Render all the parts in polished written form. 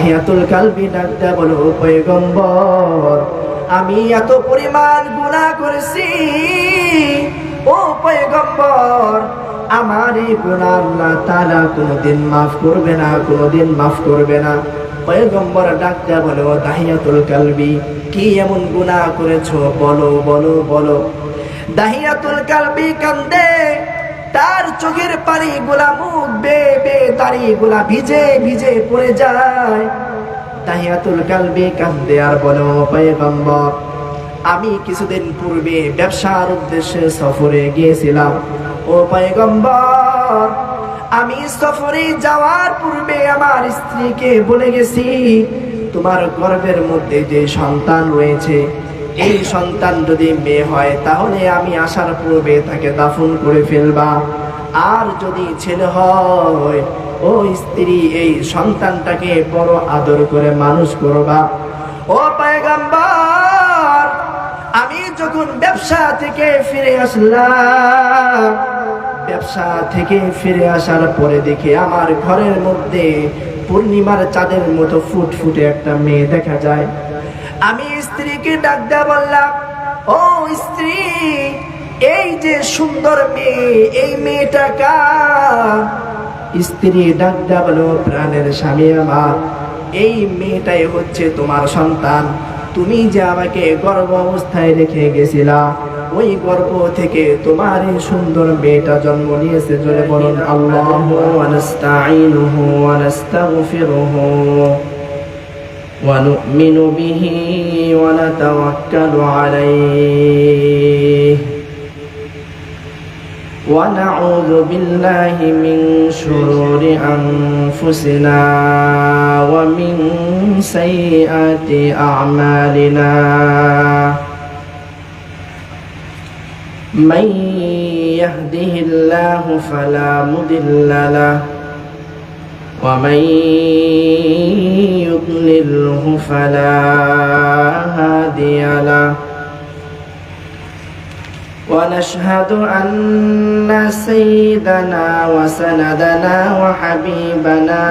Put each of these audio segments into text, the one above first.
দাহিয়াতুল কালবি ডাকতে বলো, পয়গম্বর আমি এত পরিমাণ গুনাহ করেছি, ও পয়গম্বর আমার এই গুনাহ আল্লাহ তাআলা কোনদিন মাফ করবে না, কোনদিন মাফ করবে না। পয়গম্বর ডাকতে বলো, দাহিয়াতুল কালবি কি এমন গুনাহ করেছো, বলো বলো বলো। দাহিয়াতুল কালবি কান্দে, তার চোখের পানিগুলা মুখ বেয়ে বেয়ে দাড়িগুলা ভিজে ভিজে পড়ে যায়। দাহিয়াতুল কালবি কান্দে আর বলো, পয়গম্বর আমি কিছুদিন পূর্বে ব্যবসার উদ্দেশ্যে সফরে গিয়েছিলাম। ও পয়গম্বর আমি সফরে যাওয়ার পূর্বে আমার স্ত্রীকে বলে গেছি, তোমার গর্ভের মধ্যে যে সন্তান রয়েছে, এই সন্তান যদি মেয়ে হয় তাহলে আমি আসার পূর্বে তাকে দাফন করে ফেলবা, আর যদি ছেলে হয় ও স্ত্রী এই সন্তানটাকে বড় আদর করে মানুষ করবা। ও পয়গম্বর আমি যখন ব্যবসা থেকে ফিরে আসলাম, ব্যবসা থেকে ফিরে আসার পরে দেখি আমার ঘরের মধ্যে পূর্ণিমার চাঁদের মতো ফুটফুটে একটা মেয়ে দেখা যায়। আমি স্ত্রীকে ডাক দিয়ে বললাম, ও স্ত্রী এই যে সুন্দর মেয়ে, এই মেয়েটা কার? স্ত্রী ডাক দিয়ে বলো, প্রাণের স্বামী আমার, এই মেয়েটাই হচ্ছে তোমার সন্তান। তুমি যে আমাকে গর্ভ অবস্থায় রেখে গেছিলা, ওই গর্ভ থেকে তোমার এই সুন্দর মেয়েটা জন্ম নিয়েছে। জোরে বলুন আল্লাহু ওয়া নাস্তাঈনুহু ওয়া নাস্তাগফিরুহু ওয়া নু'মিনু বিহি ওয়া নাতাওয়াক্কালু আলাইহি ওয়া নাউযু বিল্লাহি মিন শুরুরি আনফুসিনা ওয়া মিন সাইয়্যাতি আ'মালিনা। من يهده الله فلا مضل له ومن يضلله فلا هادي له ونشهد أن سيدنا وسندنا وحبيبنا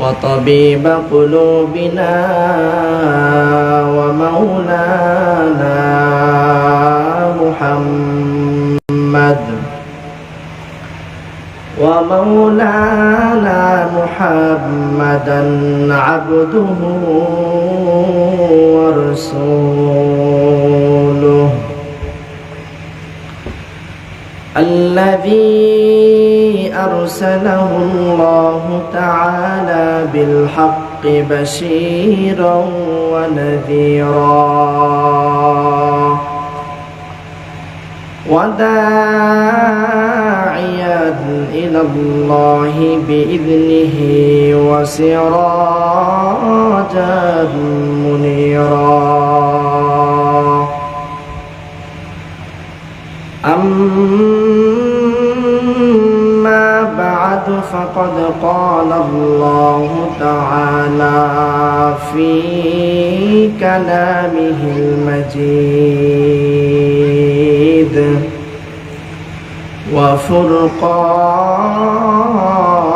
وطبيب قلوبنا ومولانا محمدا عبده ورسوله الذي أرسله الله تعالى بالحق بشيرا ونذيرا وداعيا إلى الله بإذنه وسراجا منيرا. أما بعد فقد قال الله تعالى في كلامه المجيد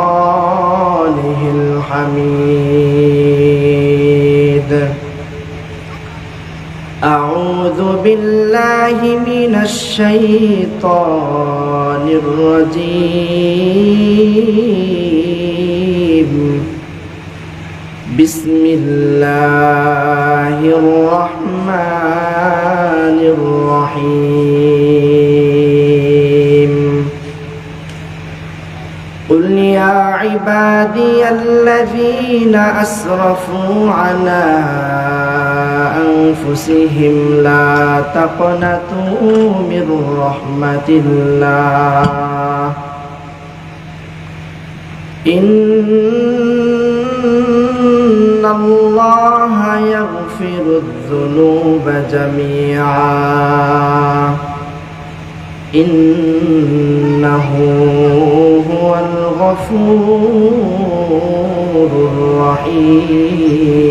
وفرقانه الحميد. أعوذ بالله من الشيطان الرجيم. بسم الله الرحمن الرحيم. قل يا عبادي الذين أسرفوا على أنفسهم لا تقنطوا من رحمة الله إن الله يغفر الذنوب جميعا إنه هو الغفور الرحيم.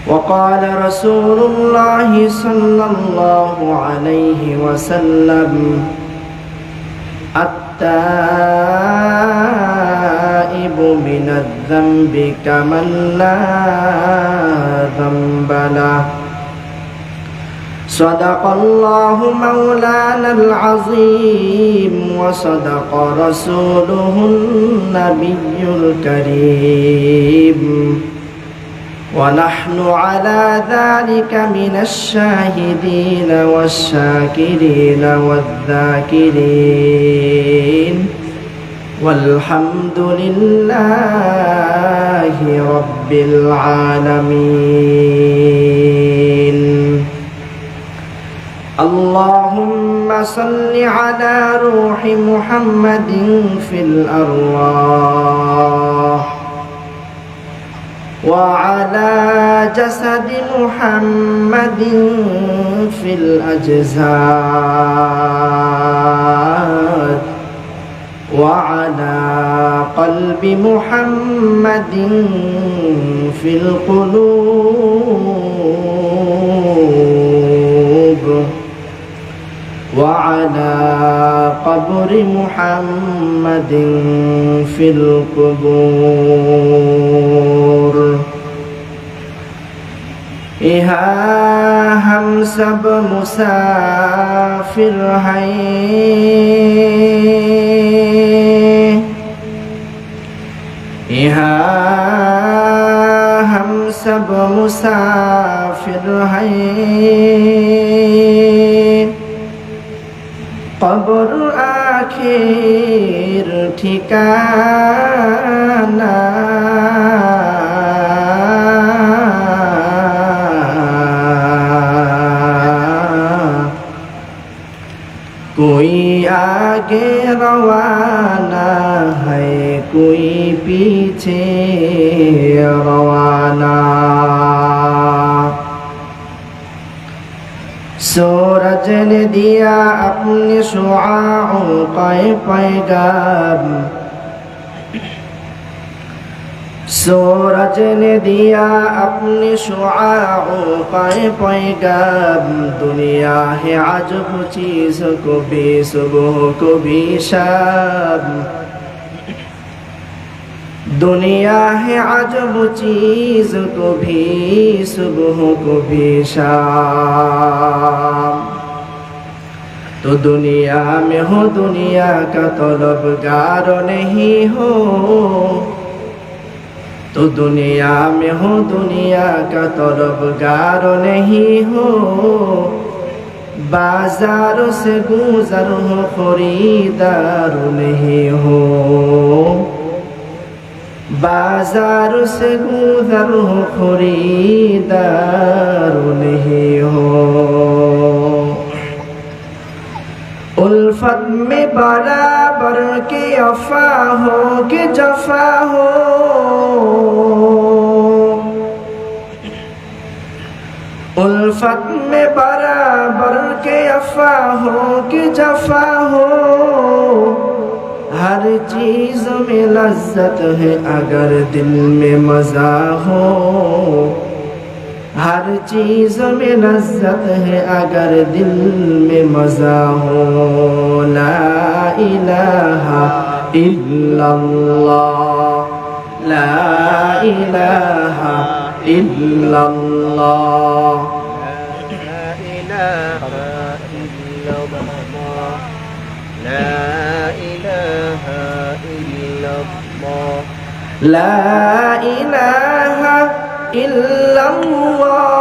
وقال رسول الله صلى الله عليه وسلم التائب من الذنب كمن لا ذنب له صدق الله مولانا العظيم وصدق رسوله النبي الكريم ونحن على ذلك من الشاهدين والشاكرين والذاكرين والحمد لله رب العالمين اللهم صل على روح محمد في الأرواح وعلى جسد محمد في الأجساد وعلى قلب محمد في القلوب وعلى قبر محمد في القبور إها हम सब मुसाफिर हैं यहाँ हम सब मुसाफिर हैं कब्र आखिर ठिकाना कोई आगे रवाना है कोई पीछे रवाना सूरज ने दिया अपने शुआओं का पैगाम सूरज ने दिया अपने शुआओं का पैगाम दुनिया है अजब चीज को भी सुबह को भी शाम दुनिया है अजब चीज को भी सुबह को भी शाम तो दुनिया में हो दुनिया का तलबगार नहीं हो तो दुनिया में हो दुनिया का तलबगार नहीं हो बाजारों से गुजर हो खरीदार नहीं हो बाजारों से गुजर हो खरीदार नहीं हो उल्फत में बराबर के अफा हो के जफा हो उल्फत में बराबर के अफा हो के जफा हो हर चीज में लज्जत है अगर दिल में मजा हो हर चीज में लज्जत है अगर दिल में मजा हो ला इलाहा इल्लल्लाह ला इलाहा इल्लल्लाह لا إله إلا الله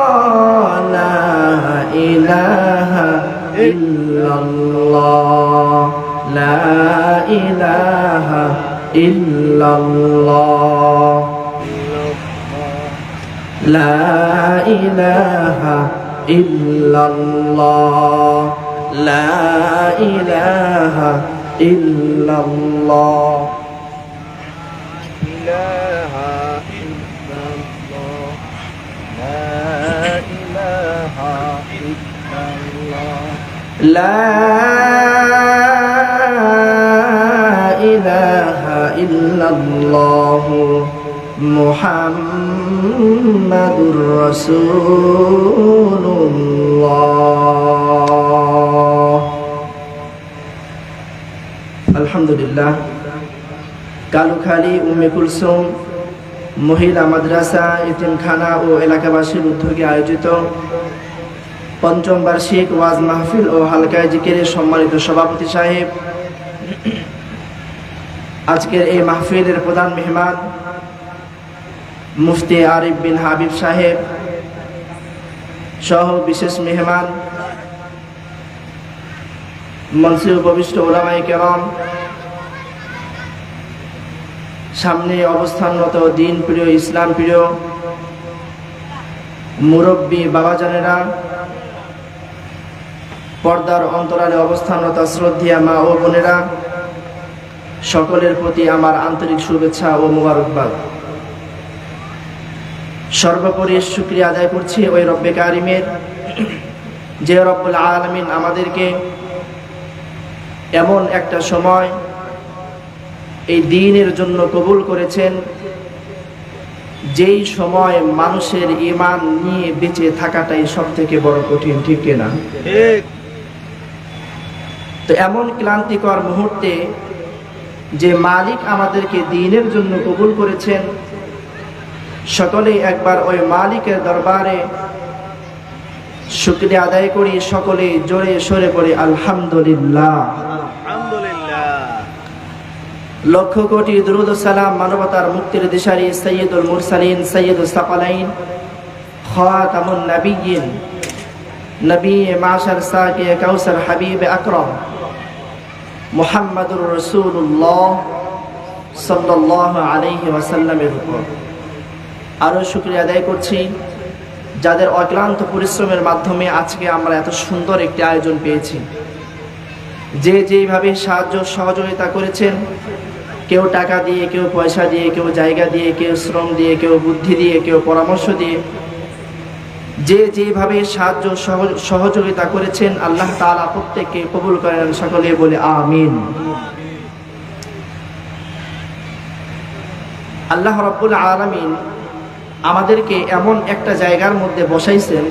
لا إله إلا الله لا إله إلا الله لا إله إلا الله لا إله إلا الله لا إله إلا الله محمد رسول الله আলহামদুলিল্লাহ, কালুখালী উম্মে কুলসুম মহিলা মাদ্রাসা এতিমখানা ও এলাকাবাসীর উদ্যোগে আয়োজিত পঞ্চম বার্ষিক ওয়াজ মাহফিল ও হালকায় জিকিরের সম্মানিত সভাপতি সাহেব, আজকের এই মাহফিলের প্রধান মেহমান মুফতি আরিফ বিন হাবিব সাহেব সহ বিশেষ মেহমান মঞ্চে উপবিষ্ট ওলামায়ে কেরাম, সামনে অবস্থানরত দিন প্রিয় ইসলাম প্রিয় মুরব্বী বাবাজানেরা, পর্দার অন্তরালে অবস্থানরত শ্রদ্ধেয়া মা ও বোনেরা, সকলের প্রতি আমার আন্তরিক শুভেচ্ছা ও মোবারকবাদ। সর্বোপরি শুকরিয়া আদায় করছি ওই রব্বে কারিমের, যে রব্বুল আলামিন আমাদেরকে এমন একটা সময় এই দ্বীনের জন্য কবুল করেছেন, যেই সময় মানুষের ঈমান নিয়ে বেঁচে থাকাটাই সবথেকে বড় কঠিন, ঠিক কিনা? তো এমন ক্লান্তিকর মুহূর্তে যে মালিক আমাদেরকে দ্বীনের জন্য কবুল করেছেন, সকলেই একবার ওই মালিকের দরবারে শুকরিয়া আদায় করি, সকলে জোরে সরে পড়ি আলহামদুলিল্লাহ। লক্ষ কোটি দুরূদ ও সালাম মানবতার মুক্তির দিশারি সাইয়্যিদুল মুরসালিন সাইয়্যিদুস সাকালাইন খাতামুন নবিয়্যিন নবী মাশার সাকি কাউসার হাবিব আকরাম মুহাম্মাদুর রাসূলুল্লাহ সাল্লাল্লাহু আলাইহি ওয়াসাল্লামের উপর আরো শুকরিয়া আদায় করছি, যাদের অক্লান্ত পরিশ্রমের মাধ্যমে আজকে আমরা এত সুন্দর একটি আয়োজন পেয়েছি। যে যেইভাবে সাহায্য সহযোগিতা করেছেন, কেউ টাকা দিয়ে, কেউ পয়সা দিয়ে, কেউ জায়গা দিয়ে, কেউ শ্রম দিয়ে, কেউ বুদ্ধি দিয়ে, কেউ পরামর্শ দিয়ে, যে যেভাবে সাহায্য সহযোগিতা করেছেন, আল্লাহ তাআলা প্রত্যেককে কবুল করেন, সকলে বলে আমিন। আল্লাহ রাব্বুল আলামিন আমাদেরকে এমন একটা জায়গার মধ্যে বসাইছেন,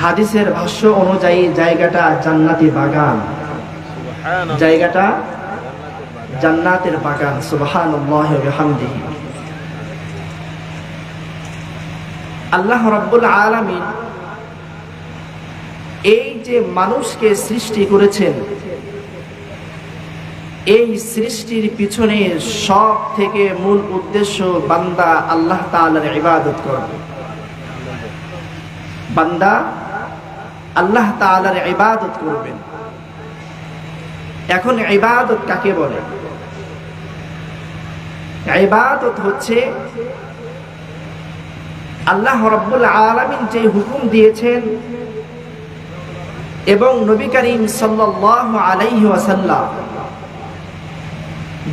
হাদিসের ভাষ্য অনুযায়ী জায়গাটা জান্নাতি বাগান, জায়গাটা জান্নাতের বাগান। সুবহানাল্লাহি ওয়া বিহামদিহি। আল্লাহ রাব্বুল আলামিন এই যে মানুষকে সৃষ্টি করেছেন, এই সৃষ্টির পিছনে সব থেকে মূল উদ্দেশ্য বান্দা আল্লাহ তাআলার ইবাদত করবে। বান্দা আল্লাহ তাআলার ইবাদত করবেন। এখন ইবাদত কাকে বলে? ইবাদত হচ্ছে আল্লাহ রাব্বুল আলামিন যে হুকুম দিয়েছেন এবং নবী করিম সাল্লাল্লাহু আলাইহি ওয়াসাল্লাম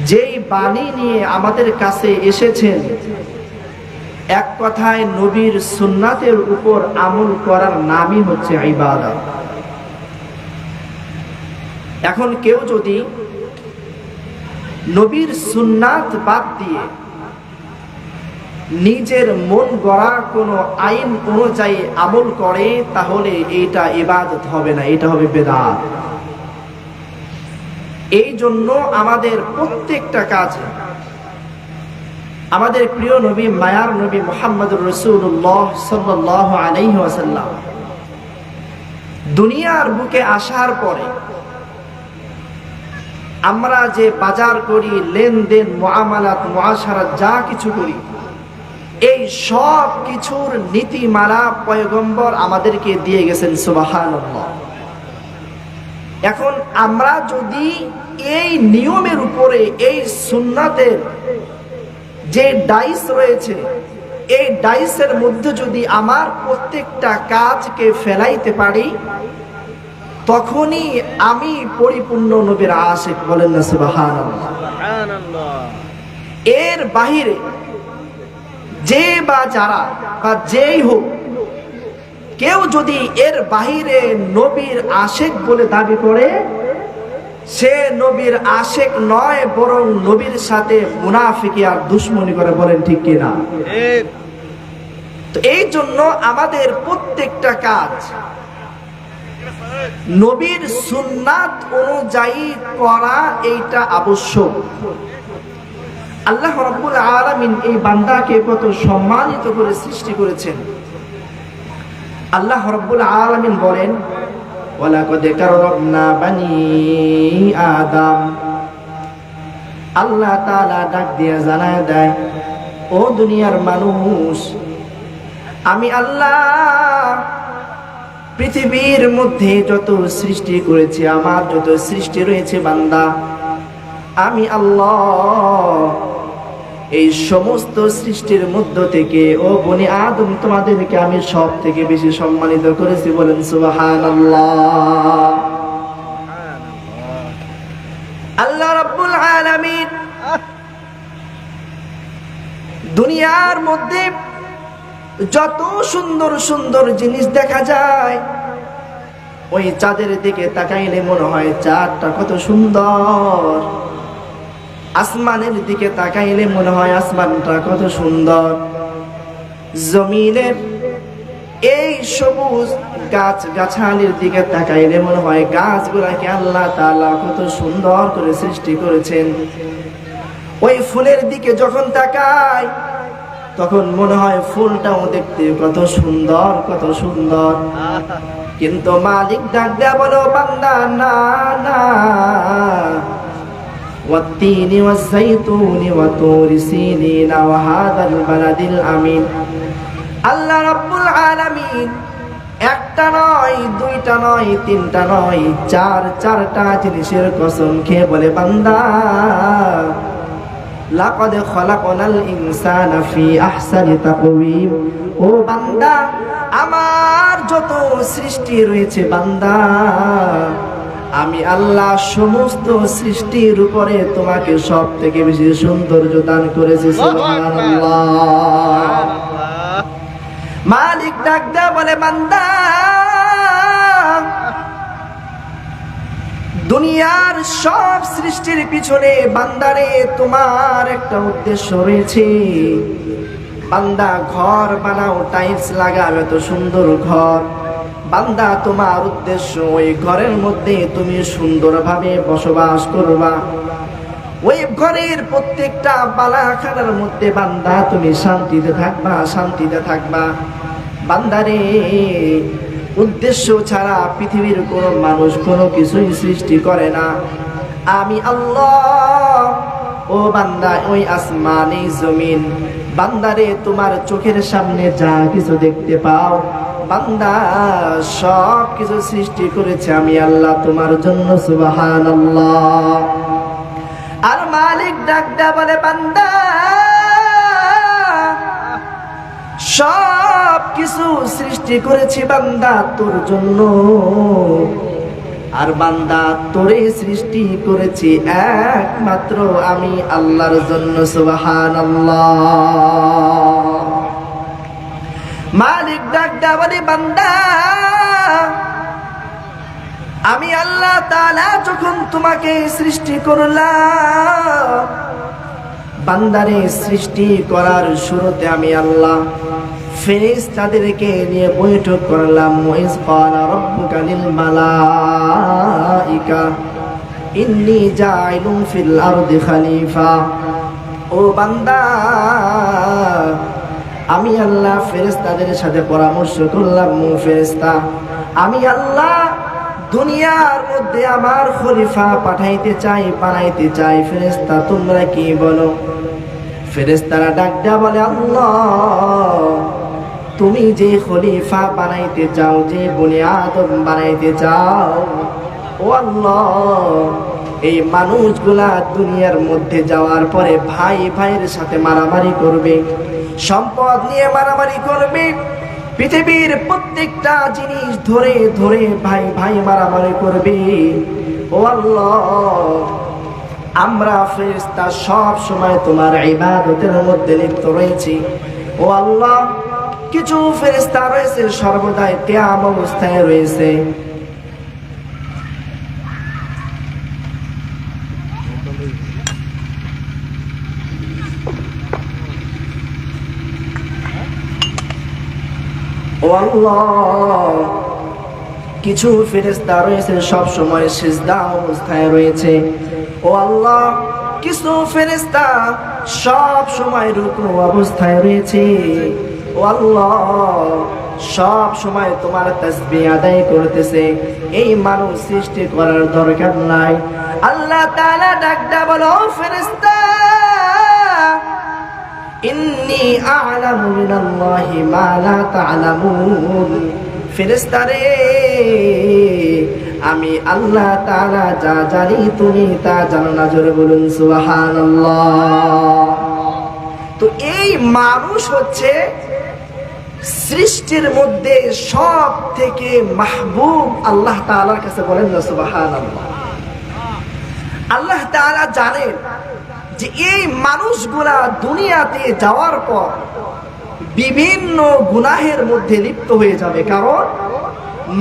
যেই বাণী নিয়ে আমাদের কাছে এসেছেন, এক কথায় নবীর সুন্নাতের উপর আমল করার নামই হচ্ছে ইবাদত। এখন কেউ যদি নবীর সুন্নাত বাদ দিয়ে নিজের মন গড়া কোনো আইন অনুযায়ী আমল করে, তাহলে এটা ইবাদত হবে না, এটা হবে বেদাত। এই জন্য আমাদের প্রত্যেকটা কাজ আমাদের প্রিয় নবী, মায়ার নবী মুহাম্মদুর রাসূলুল্লাহ সাল্লাল্লাহু আলাইহি ওয়াসাল্লাম দুনিয়ার বুকে আসার পরে আমরা যে বাজার করি, লেনদেন, মুআমালাত, মুআশারাত যা কিছু করি, এই সব কিছুর নীতিমালা পয়গম্বর আমাদেরকে দিয়ে গেছেন। সুবহানাল্লাহ। এখন আমরা যদি এই নিয়মের উপরে, এই সুন্নাতের যে ডাইস রয়েছে, এই ডাইসের মধ্যে যদি আমার প্রত্যেকটা কাজকে ফেলাইতে পারি, তখনই আমি পরিপূর্ণ নবীর আশিক। বলেন না সুবহানাল্লাহ। এর বাহিরে যে বা যারা বা যেই হোক, কেউ যদি এর বাহিরে নবীর আশিক বলে দাবি করে, সে নবীর আশিক নয়, বরং নবীর সাথে মুনাফিকি আর দুশমনি করে। বলেন ঠিক কিনা? তো এই জন্য আমাদের প্রত্যেকটা কাজ নবীর সুন্নাত অনুযায়ী করা এইটা আবশ্যক। আল্লাহ রাব্বুল আলামিন এই বান্দাকে কত সম্মানিত করে সৃষ্টি করেছেন। আল্লাহ রাব্বুল আলামিন বলেন, ওয়ালাকাদ কাররামনা বানি আদম। আল্লাহ তাআলা ডাক দিয়ে জানায় দেয়, ও দুনিয়ার মানুষ, আমি আল্লাহ পৃথিবীর মধ্যে যত সৃষ্টি করেছি, আমার যত সৃষ্টি রয়েছে বান্দা, আমি আল্লাহ এই সমস্ত সৃষ্টির মধ্য থেকে ও বনি আদম তোমাদেরকে আমি সব থেকে বেশি সম্মানিত করেছি। বলেন সুবহানাল্লাহ। আল্লাহ রাব্বুল আলামিন দুনিয়ার মধ্যে যত সুন্দর সুন্দর জিনিস দেখা যায়, ওই চাঁদের দিকে তাকাইলে মনে হয় চাঁদটা কত সুন্দর, আসমানের দিকে তাকাইলে মনে হয় আসমানটা কত সুন্দর, জমিনের এই সবুজ গাছ গাছালির দিকে তাকাইলে মনে হয় গাছগুলাকে আল্লাহ তাআলা কত সুন্দর করে সৃষ্টি করেছেন। ওই ফুলের দিকে যখন তাকাই তখন মনে হয় ফুলটাও দেখতে কত সুন্দর, কত সুন্দর। কিন্তু মালিক ডাক দেয়া বলো, বান্দা না না, ওয়াত্তিনি ওয়াজ্জাইতুনি ওয়া তুরি সিনিনা ওয়া হাযাল বালাদিল আমিন। আল্লাহ রাব্বুল আলামিন একটা নয়, দুইটা নয়, তিনটা নয়, চারটা জিনিসের কসম খেয়ে বলে, বান্দা লাকাদ খালাকনাল ইনসানা ফি আহসানি তাকওয়িম। ও বান্দা, আমার যত সৃষ্টি রয়েছে বান্দা, আমি আল্লাহ সমস্ত সৃষ্টির উপরে তোমাকে সব থেকে বেশি সৌন্দর্য দান করেছি। সুবহানাল্লাহ। মালিক ডাক দেয়া বলে, বান্দা দুনিয়ার সব সৃষ্টির পিছনে বান্দারে তোমার একটা উদ্দেশ্য রয়েছে। বান্দা ঘর বানাও, টাইলস লাগাও, এত সুন্দর ঘর। বান্দা তোমার উদ্দেশ্য ওই ঘরের মধ্যে তুমি সুন্দরভাবে বসবাস করবা। ওই ঘরের প্রত্যেকটা বালাখানার মধ্যে বান্দা তুমি শান্তিতে থাকবা, শান্তিতে থাকবা। বান্দারে উদ্দেশ্য ছাড়া পৃথিবীর কোন মানুষ কোনো কিছুই সৃষ্টি করে না, আমি আল্লাহ। ও বান্দা, ওই আসমান, এই জমিন, বান্দারে তোমার চোখের সামনে যা কিছু দেখতে পাও, বান্দা সব কিছু সৃষ্টি করেছে আমি আল্লাহ তোমার জন্য। সুবহানাল্লাহ। আর মালিক ডাক দেয়া বলে, বান্দা সব কিছু সৃষ্টি করেছি বান্দা তোর জন্য, আর বান্দা তোরে সৃষ্টি করেছি একমাত্র আমি আল্লাহর জন্য। সুবহানাল্লাহ। মালিক ডাক দেয়া বলে, বান্দা আমি আল্লাহ তাআলা যখন তোমাকে সৃষ্টি করলাম, বান্দারে সৃষ্টি করার শুরুতে আমি আল্লাহ ফেরেশতাদেরকে নিয়ে বৈঠক করলাম। ওয়াইজ ক্বালা রাব্বুকা লিল মালাইকা ইন্নী জাইলুন ফিল আরদি খলিফা। ও বান্দা, আমি আল্লাহ ফেরেশতাদের সাথে পরামর্শ করলাম, ফেরেশতা আমি আল্লাহ দুনিয়ার মধ্যে আমার খলিফা পাঠাইতে চাই, বানাইতে চাই। ফেরেশতা তোমরা কি বলো? ফেরেশতারা ডাক দেয়া বলে, আল্লাহ তুমি যে খলিফা বানাইতে চাও, যে বনি আদম বানাইতে চাও, ও আল্লাহ এই মানুষগুলা দুনিয়ার মধ্যে যাওয়ার পরে ভাই ভাইয়ের সাথে মারামারি করবে, সম্পদ নিয়ে মারামারি করবে, পৃথিবীর প্রত্যেকটা জিনিস ধরে ধরে ভাই ভাই মারামারি করবে। ও আল্লাহ আমরা ফেরেশতা সব সময় তোমার ইবাদতের মধ্যে লিপ্ত রয়েছি। ও আল্লাহ কিছু ফেরেশতা রয়েছে সর্বদাই কিয়াম অবস্থায় রয়েছে। ও আল্লাহ কিছু ফেরেশতা রয়েছে সব সময় সিজদা অবস্থায় রয়েছে। ও আল্লাহ, কিছু ফেরেশতা সব সময় রুকু অবস্থায় রয়েছে। ও আল্লাহ, সব সময় তোমার তাসবিহ আদায় করতেছে। এই মানুষ সৃষ্টি করার দরকার নাই। আল্লাহ তাআলা ডাকটা বলো, ফেরেশতা ইন্নী আ'লামু মিনাল্লাহি মা লা তা'লামুন। ফেরেশতা রে, আমি আল্লাহ তাআলা যা জানি তুমি তা জানো না। জোরে বলুন সুবহানাল্লাহ। তো এই মানুষ হচ্ছে সৃষ্টির মধ্যে সব থেকে মাহবুব আল্লাহ তাআলার কাছে। বলেন না সুবহানাল্লাহ। আল্লাহ তাআলা জানেন যে এই মানুষগুলা দুনিয়াতে যাওয়ার পর বিভিন্ন গুনাহের মধ্যে লিপ্ত হয়ে যাবে। কারণ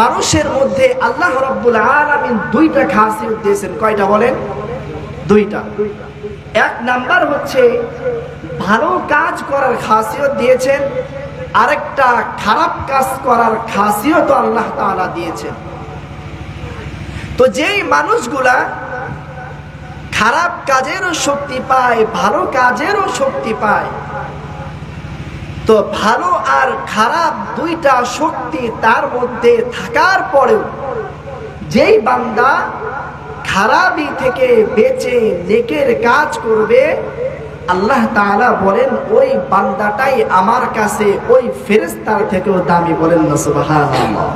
মানুষের মধ্যে আল্লাহ রাব্বুল আলামিন দুইটা খাসিয়ত দিয়েছেন। কয়টা বলেন? দুইটা। এক নাম্বার হচ্ছে ভালো কাজ করার খাসিয়ত দিয়েছেন, আরেকটা খারাপ কাজ করার খাসিয়ত আল্লাহ তাআলা দিয়েছেন। তো যেই মানুষগুলা খারাপ কাজেরও শক্তি পায়, ভালো কাজেরও শক্তি পায়, তো ভালো আর খারাপ দুইটা শক্তি তার মধ্যে থাকার পরেও যেই বান্দা খারাপই থেকে বেঁচে নেকের কাজ করবে, আল্লাহ তাআলা বলেন ওই বান্দাটাই আমার কাছে ওই ফেরেশতার থেকেও দামি। বলেন না সুবহানাল্লাহ।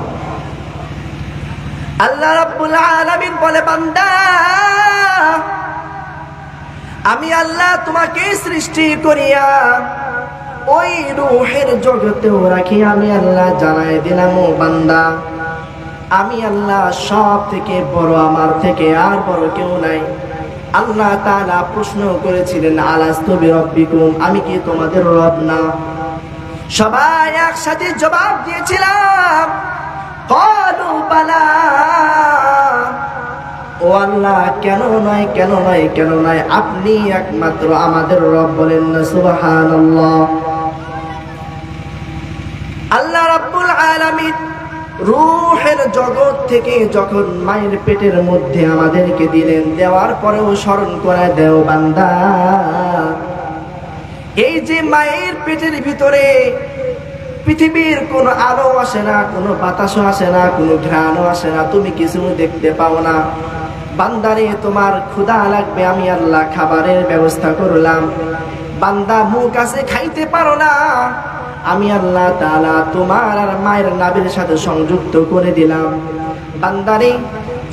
আল্লাহ রাব্বুল আলামিন বলে, বান্দা আমি আল্লাহ তোমাকে সৃষ্টি করিয়া ওই রূহের জগতেও রাখি। আমি আল্লাহ জানাই দিলাম, ও বান্দা আমি আল্লাহ সব থেকে বড়, আমার থেকে আর বড় কেউ নাই। আল্লাহ তাআলা প্রশ্ন করেছিলেন, আলাস্তু বিরাব্বিকুম, আমি কি তোমাদের রব না? সবাই একসাথে জবাব দিয়েছিলাম, ক্বালু বালা। ও আল্লাহ, কেন নয়, কেন নয়, কেন নয়, আপনি একমাত্র আমাদের রব। বলেন না সুবহানাল্লাহ। আল্লাহ রাব্বুল আলামিন রূহের জগৎ থেকে যখন মায়ের পেটের মধ্যে আমাদেরকে দিলেন, দেওয়ার পরেও স্মরণ করে দেও বান্দা, এই যে মায়ের পেটের ভিতরে পৃথিবীর কোনো আলো আসে না, কোনো বাতাসও আসে না, কোনো ঘ্রাণও আসে না, তুমি কিছু দেখতে পাও না। বান্দারে, তোমার ক্ষুধা লাগবে, আমি আল্লাহ খাবারের ব্যবস্থা করলাম। বান্দা মুখ কাছে খাইতে পারো না, আমি আল্লাহ তাআলা তোমার আর মায়ের নাভির সাথে সংযুক্ত করে দিলাম। বান্দারে,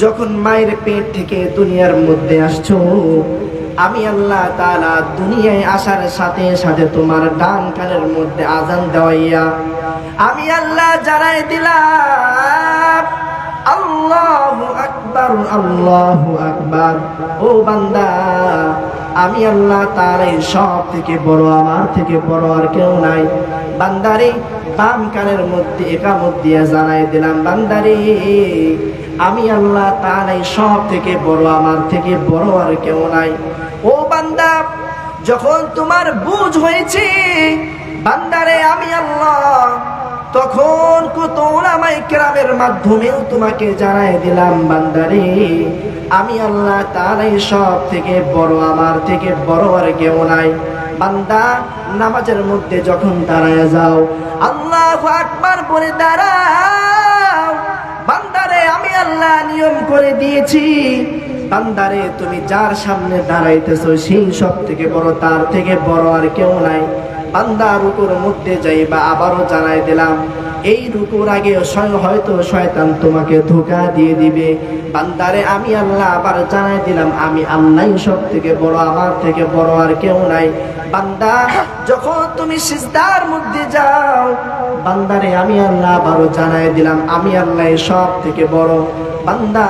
যখন মায়ের পেট থেকে দুনিয়ার মধ্যে আসছো, আমি আল্লাহ তাআলা দুনিয়ায় আসার সাথে সাথে তোমার ডান কানের মধ্যে আযান দেওয়াইয়া আমি আল্লাহ জানাই দিলাম, আল্লাহু আকবার, আল্লাহু আকবার। ও বান্দা, আমি আল্লাহ তাআলাই সব থেকে বড়, আমার থেকে বড় আর কেউ নাই। বান্দারে, বাম কানের মধ্যে ইকামত দিয়ে জানাই দিলাম, বান্দারে আমি আল্লাহ তাআলাই সব থেকে বড়, আমার থেকে বড় আর কেউ নাই। ও বান্দা, যখন তোমার বুঝ হয়েছে বান্দারে আমি আল্লাহ, তখন কত উলামায়ে কেরামের মাধ্যমেও তোমাকে জানাই দিলাম, বান্দারে আমি আল্লাহ তাআলাই সব থেকে বড়, আমার থেকে বড় আর কেউ নাই। বান্দা, নামাজের মধ্যে যখন দাঁড়ায় যাও, আল্লাহু আকবার বলে দাঁড়াও। বান্দারে, আমি আল্লাহ নিয়ম করে দিয়েছি, বান্দারে তুমি যার সামনে দাঁড়াইতেছো সেই সব থেকে বড়, তার থেকে বড় আর কেউ নাই। বান্দা রুকুর মধ্যে যাইবা, আবারও জানাই দিলাম, এই রুকুর আগে হয়তো শয়তান তোমাকে ধোঁকা দিয়ে দিবে। বান্দারে, আমি আল্লাহ আবার জানাই দিলাম, আমি আল্লাহই সব থেকে বড়, আমার থেকে বড় আর কেউ নাই। বান্দা, যখন তুমি সিজদার মধ্যে যাও, বান্দারে আমি আল্লাহ আবারও জানাই দিলাম, আমি আল্লাহ সব থেকে বড়। বান্দা,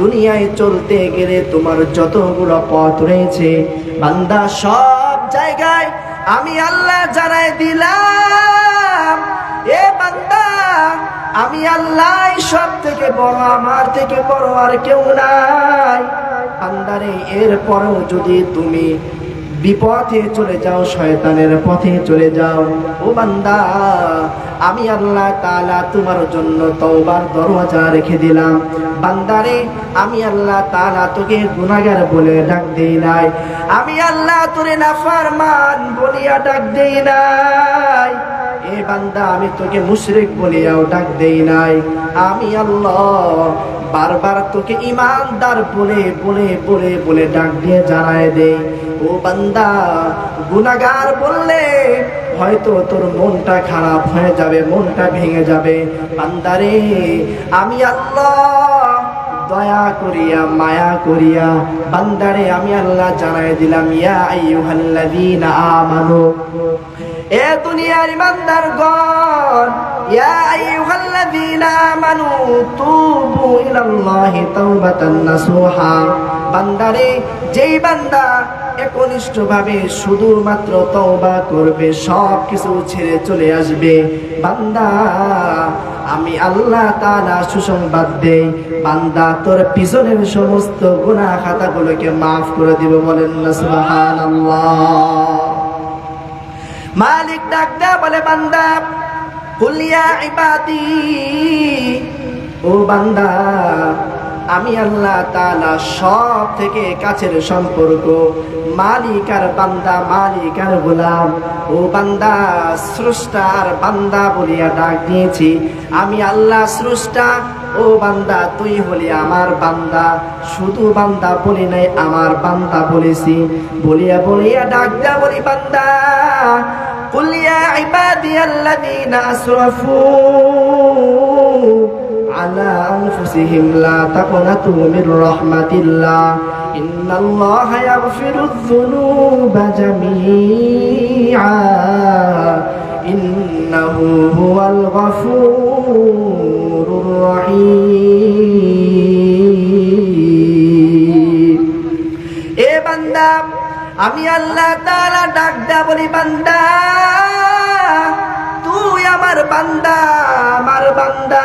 দুনিয়ায় চলতে গেলে তোমার যতগুলো পথ রয়েছে, বান্দা সব জায়গায় আমি আল্লাহ জানাই দিলাম, এ বান্দা আমি আল্লাহ সব থেকে বড়, আমার থেকে বড় আর কেউ নাই। বান্দারে, এরপরেও যদি তুমি বিপথে চলে যাও, শয়তানের পথে চলে যাও। ও বান্দা, আমি আল্লাহ তাআলা তোমার জন্য তওবার দরওয়াজা রেখে দিলাম। বান্দারে, আমি আল্লাহ তাআলা তোকে গুনাহগার বলে ডাক দেই নাই, আমি আল্লাহ তোরে নাফরমান বলিয়া ডাক দেই নাই। এ বান্দা, আমি তোকে মুশরিক বলিয়াও ডাক দেই নাই। আমি আল্লাহ বারবার তোকে ঈমানদার বলে বলে বলে বলে ডাক দিয়ে জানায় দেই। ও বান্দা, গুনাহগার বললে হয়তো তোর মনটা খারাপ হয়ে যাবে, মনটা ভেঙে যাবে। বান্দারে, আমি আল্লাহ দয়া করিয়া মায়া করিয়া বান্দারে আমি আল্লাহ জানায় দিলাম, ইয়া আইয়ুহাল্লাযীনা আমানু, এ দুনিয়ার ইমানদারগণ, ইয়া আইয়ুহাল্লাযীনা আমানু তুবু ইলাল্লাহি তাওবাতান নাসুহা। বান্দারে, যেই বান্দা একনিষ্ঠভাবে শুধুমাত্র তওবা করবে, সব কিছু ছেড়ে চলে আসবে, বান্দা আমি আল্লাহ তাআলা সুসংবাদ দেই, বান্দা তোর পিছনের সমস্ত গুনাহ খাতাগুলোকে মাফ করে দিব। বলেন না সুবহানাল্লাহ। মালিক ডাক দেয়া বলে, বান্দা কুল ইয়া ইবাদি, ও বান্দা আমি আল্লাহ তাআলা সব থেকে কাছের সম্পর্ক, মালিক আর বান্দা, মালিক আর গোলাম। ও বান্দা, স্রষ্টা আর বান্দা বলিয়া ডাক দিয়েছি, আমি আল্লাহ স্রষ্টা, ও বান্দা তুই হলি আমার বান্দা। শুধু বান্দা বলি নাই, আমার বান্দা বলেছি। বলিয়া বলিয়া ডাক দেয়া বলি, বান্দা কুল ইয়া ইবাদিয়াল্লাযীনা আসরাফু আলা আনফুসিহিম লা তাকনাতু মির রাহমাতিল্লাহ ইন্নাল্লাহা ইয়াগফিরুয যুনুবা জামিআ ইন্নাহু হুয়াল গফুরুর রহিম। এ বান্দা, আমি আল্লাহ তাআলা ডাক দেয়া বলি, বান্দা তুই আমার বান্দা, আমার বান্দা।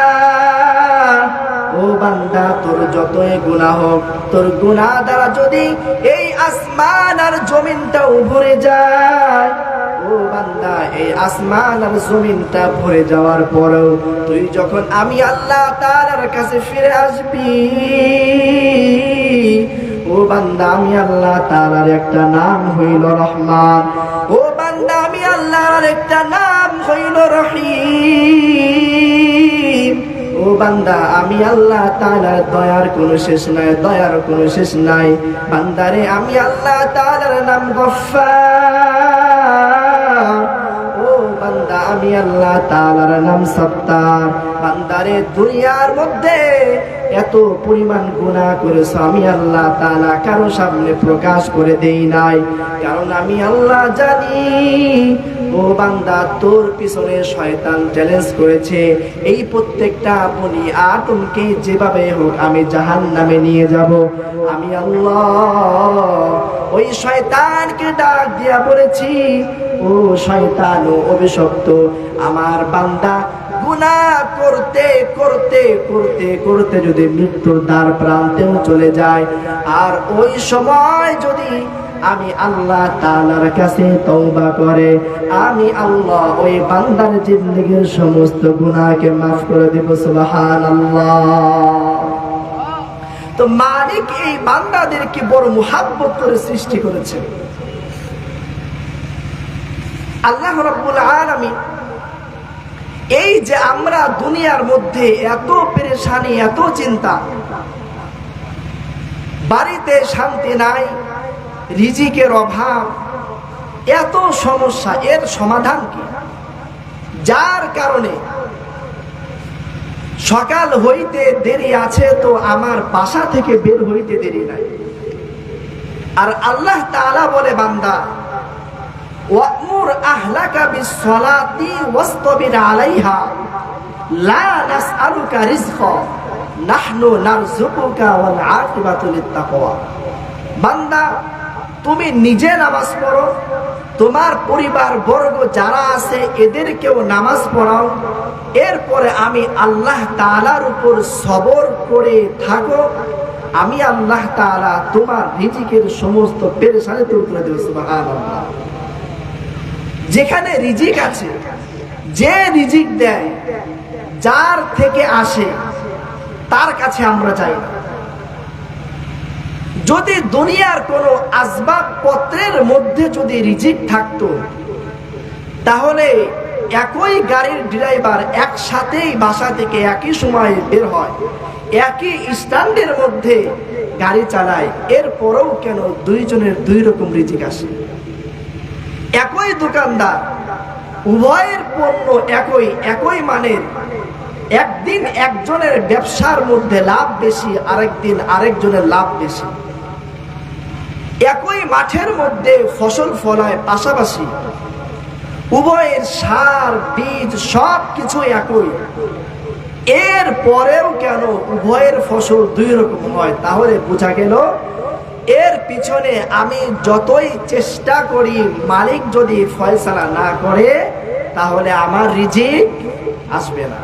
ও বান্দা, তোর যতই গুনাহ হোক, তোর গুনাহ দ্বারা যদি এই আসমান আর জমিনটাও ভরে যায়, ও বান্দা এই আসমান আর জমিনটা ভরে যাওয়ার পরেও তুই যখন আমি আল্লাহ তাআলার কাছে ফিরে আসবি, ও বান্দা আমি আল্লাহ তাআলার একটা নাম হইল রহমান, ও বান্দা আমি আল্লাহর একটা নাম হইল রহিম। ও বান্দা, আমি আল্লাহ তাআলার দয়ার কোনো শেষ নাই, দয়ার কোনো শেষ নাই। বান্দারে, আমি আল্লাহ তাআলার নাম গফফার, ও বান্দা আমি আল্লাহ তাআলার নাম সত্তার। বান্দারে, দুনিয়ার মধ্যে এত পরিমাণ গুনাহ করেছো, আমি আল্লাহ তাআলা কারো সামনে প্রকাশ করে দেই নাই, কারণ আমি আল্লাহ জানি ও বান্দা তোর পিছনে শয়তান চ্যালেঞ্জ করেছে, এই প্রত্যেকটা বনি আদমকে যেভাবে হোক আমি জাহান্নামে নিয়ে যাব। আমি আল্লাহ ওই শয়তানকে ডাক দিয়া বলেছি, ও শয়তান ও অভিশপ্ত, আমার বান্দা গুনাহ করতে করতে করতে করতে যদি মৃত্যুর দ্বার প্রান্তেও চলে যায়, আর ওই সময় যদি আমি আল্লাহ তাআলার কাছে তওবা করে, আমি আল্লাহ ওই বান্দার জিন্দেগীর সমস্ত গুনাহকে মাফ করে দেব। সুবহানাল্লাহ। তো মালিক এই বান্দাদেরকে বড় মুহাব্বত করে সৃষ্টি করেছে। আল্লাহ রাব্বুল আলামিন এই যে আমরা দুনিয়ার মধ্যে এত পেরেশানি, এত চিন্তা, বাড়িতে শান্তি নাই, রিজিকের অভাব, এত সমস্যা, এর সমাধান কি? যার কারণে সকাল হইতে দেরি আছে তো আমার বাসা থেকে বের হইতে দেরি নাই। আর আল্লাহ তাআলা বলে, বান্দা ওয়া'মুর আহলাকা বিস-সালাতি ওয়াসতাবির আলাইহা লা নাসআলুকা রিজকা নাহনু নারযুকুকা ওয়াল আকিবাতু লিত-তাকওয়া। বান্দা, তুমি নিজে নামাজ পড়ো, তোমার পরিবার বর্গ যারা আছে এদেরকেও নামাজ পড়াও, এরপরে আমি আল্লাহ তাআলার উপর সবর করে থাকো, আমি আল্লাহ তাআলা তোমার রিজিকের সমস্ত পেরেশানি দূর করে দেব। সুবহানাল্লাহ। যেখানে রিজিক আছে, যে রিজিক দেয়, যার থেকে আসে, তার কাছে আমরা যাই না। যদি দুনিয়ার কোনো আসবাবপত্রের মধ্যে যদি রিজিক থাকতো, তাহলে একই গাড়ির ড্রাইভার একসাথেই বাসা থেকে একই সময় বের হয়, একই স্ট্যান্ডের মধ্যে গাড়ি চালায়, এরপরেও কেন দুইজনের দুই রকম রিজিক আসে? একই দোকানদার, উভয়ের পণ্য একই মানের, একদিন একজনের ব্যবসার মধ্যে লাভ বেশি, আরেকদিন আরেকজনের লাভ বেশি। একই মাঠের মধ্যে ফসল ফলায় পাশাপাশি, উভয়ের সার বীজ সব কিছু একই, এর পরেও কেন উভয়ের ফসল দুই রকম হয়? তাহলে বোঝা গেল এর পিছনে আমি যতই চেষ্টা করি, মালিক যদি ফয়সালা না করে, তাহলে আমার রিজিক আসবে না।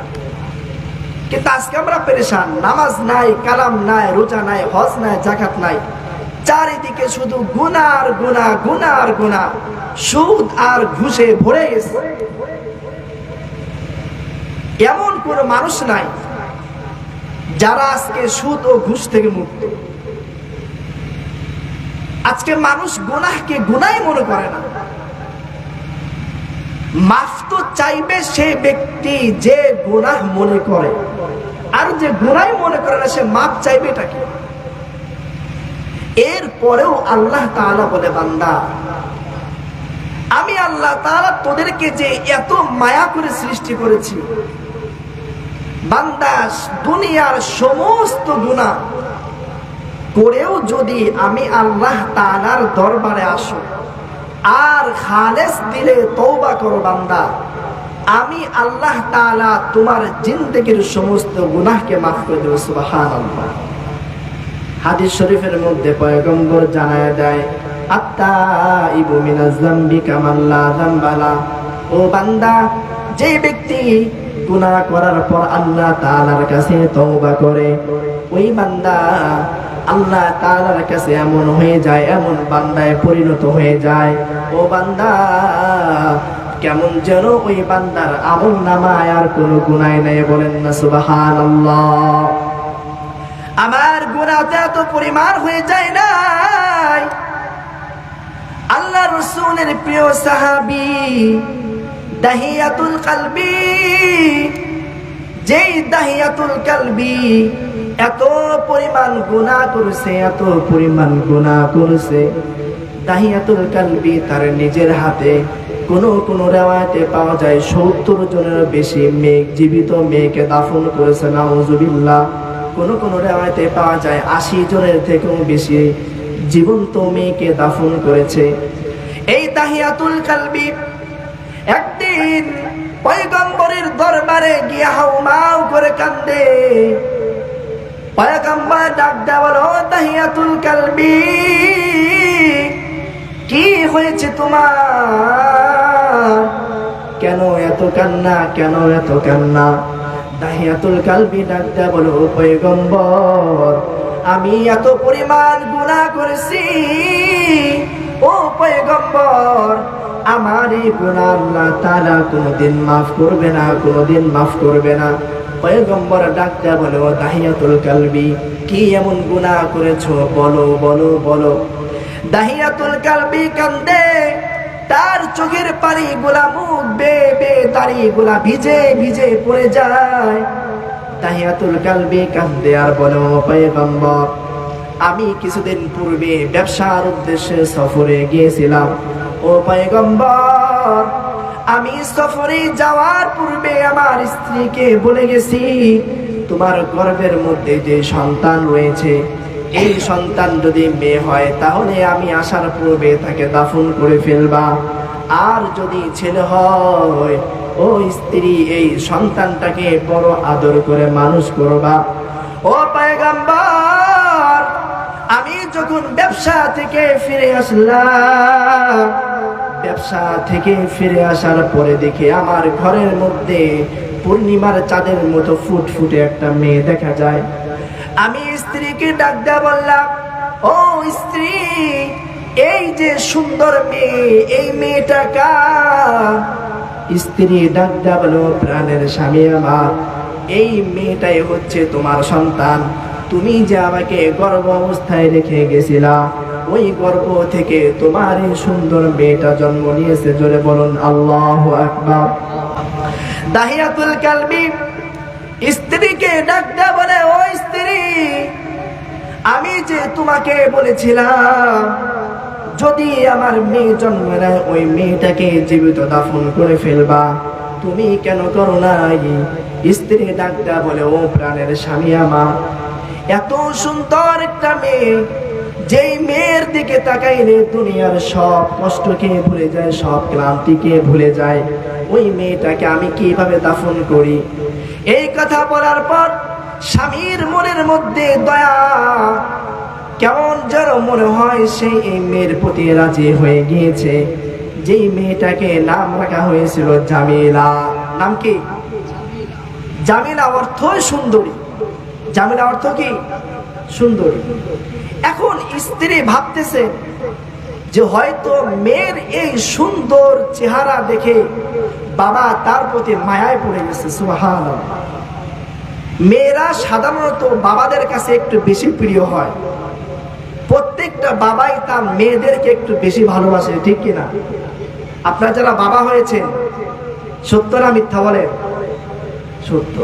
কিন্তু আজকে আমরা পেরেশান, নামাজ নাই, কালাম নাই, রোজা নাই, হজ নাই, জাকাত নাই, চারিদিকে শুধু গুনাহ আর গুনাহ, গুনাহ আর গুনাহ, সুদ আর ঘুষে ভরে গেছে। এমন কোন মানুষ নাই যারা আজকে সুদ ও ঘুষ থেকে মুক্ত। আজকে মানুষ গুনাহকে গুনাহ মনে করে না। মাফ তো চাইবে সে ব্যক্তি যে গুনাহ মনে করে, আর যে গুনাহ মনে করে না সে মাফ চাইবে এটা কি? এরপরেও আল্লাহ তাআলা বলে, বান্দা, আমি আল্লাহ তাআলা তোদেরকে যে এত মায়া করে সৃষ্টি করেছি, বান্দা দুনিয়ার সমস্ত গুনাহ করেও যদি আমি আল্লাহ তাআলার দরবারে আসো আর খালেস দিলে তওবা করো, বান্দা, আমি আল্লাহ তাআলা তোমার জিন্দেগীর সমস্ত গুনাহকে মাফ করে দেব। সুবহানাল্লাহ। হাদিস শরীফের মধ্যে পয়গম্বর জানায় দেয়, আত্তাইবু মিনাজ যামবি কামান লা যামবা লা। ও বান্দা, যে ব্যক্তি গুনাহ করার পর আল্লাহ তাআলার কাছে তওবা করে, ওই বান্দা আল্লাহ তাআলার কাছে এমন হয়ে যায়, এমন বান্দায় পরিণত হয়ে যায়, ও বান্দা কেমন যেন ওই বান্দার আমল নামায় আর কোনো গুনাহ নেই। বলেন না সুবহানাল্লাহ। আমার গুনাহটা এত পরিমাণ হয়ে যায় নাই, আল্লাহ রাসূলের প্রিয় সাহাবী দাহিয়াতুল কালবি, যেই দাহিয়াতুল কালবি এত পরিমাণ গুনাহ করেছে, এত পরিমাণ গুনাহ করেছে, দাহিয়াতুল কালবি তার নিজের হাতে কোন রিওয়ায়াতে পাওয়া যায় 70 জনের বেশি মেয়ে, জীবিত মেয়েকে দাফন করেছে। নাউজুবিল্লাহ। কোন রিওয়ায়াতে পাওয়া যায় 80 জনের থেকেও বেশি জীবন্ত মেয়েকে দাফন করেছে। এই দাহিয়াতুল কালবি একদিন পয়গম্বরের দরবারে গিয়ে হাউমাউ করে কান্দে। পয়গম্বর ডাক দেয়া বলো, দাহিয়াতুল কালবি, কি হয়েছে তোমার? কেন এত কান্না, কেন এত কান্না? দাহিয়াতুল কালবি ডাক দেয়া বলো, পয়গম্বর, আমি এত পরিমাণ গুনাহ করেছি, ও পয়গম্বর, আমার এই গুনাহ আল্লাহ তাআলা কোনদিন মাফ করবে না, কোনদিন মাফ করবে না। পয়গম্বর ডাক দেয়া বলো, দাহিয়াতুল কালবি, কি এমন গুনাহ করেছো? বলো বলো বলো। দাহিয়াতুল কালবি কান্দে, তার চোখের পানি গুলা, মুখ বেয়ে দাড়ি গুলা ভিজে ভিজে পড়ে যায়। দাহিয়াতুল কালবি কান্দে আর বলো, পয়গম্বর, আমি কিছুদিন পূর্বে ব্যবসার উদ্দেশ্যে সফরে গিয়েছিলাম। ও পয়গম্বর, আমি সফরে যাওয়ার পূর্বে আমার স্ত্রীকে বলে গেছি, তোমার গর্ভের মধ্যে যে সন্তান রয়েছে, এই সন্তান যদি মেয়ে হয় তাহলে আমি আসার পূর্বে তাকে দাফন করে ফেলবা, আর যদি ছেলে হয়, ও স্ত্রী, এই সন্তানটাকে বড় আদর করে মানুষ করবা। ও পয়গম্বর, আমি যখন ব্যবসা থেকে ফিরে আসলাম, ব্যবসা থেকে ফিরে আসার পরে দেখি আমার ঘরের মধ্যে পূর্ণিমার চাঁদের মতো ফুটফুটে একটা মেয়ে দেখা যায়। আমি স্ত্রীকে ডাক দেয়া বললাম, ও স্ত্রী, এই যে সুন্দর মেয়ে, এই মেয়েটা কার? স্ত্রী ডাক দেয়া বলো, প্রাণের স্বামী আমার, এই মেয়েটাই হচ্ছে তোমার সন্তান। তুমি যে আমাকে গর্ভ অবস্থায় রেখে গেছিলা, ওই গর্ভ থেকে তোমার এই সুন্দর মেয়েটা জন্ম নিয়েছে। জোরে বলুন আল্লাহু আকবার। দাহিয়াতুল কালবি স্ত্রীকে ডাক দেয়া বলে, ও স্ত্রী, আমি যে তোমাকে বলেছিলাম যদি আমার মেয়ে জন্ম নেয় ওই মেয়েটাকে জীবিত দাফন করে ফেলবা, তুমি কেন করো নাই? স্ত্রী ডাক দেয়া বলে, ও প্রাণের স্বামী আমার, এত সুন্দর একটা মেয়ে, যেই মেয়ের দিকে তাকাইলে দুনিয়ার সব কষ্টকে ভুলে যায়, সব ক্লান্তিকে ভুলে যায়, ওই মেয়েটাকে আমি কিভাবে দাফন করি? এই কথা বলার পর স্বামীর মনের মধ্যে দয়া কেমন যেন মনে হয় সেই এই মেয়ের প্রতি রাজি হয়ে গিয়েছে। যেই মেয়েটাকে নাম রাখা হয়েছিল জামিলা। নাম কি? জামিলা অর্থ সুন্দরী। জামিলা অর্থ কি? সুন্দরী। এখন স্ত্রী ভাবতেছে যে হয়তো মেয়ের এই সুন্দর চেহারা দেখে বাবা তার প্রতি মায়ায় পড়ে গেছে। সুবহানাল্লাহ। মেয়েরা সাধারণত বাবাদের কাছে একটু বেশি প্রিয় হয়। প্রত্যেকটা বাবাই তার মেয়েদেরকে একটু বেশি ভালোবাসে, ঠিক কিনা? আপনারা যারা বাবা হয়েছেন, সত্য না মিথ্যা বলেন? সত্য।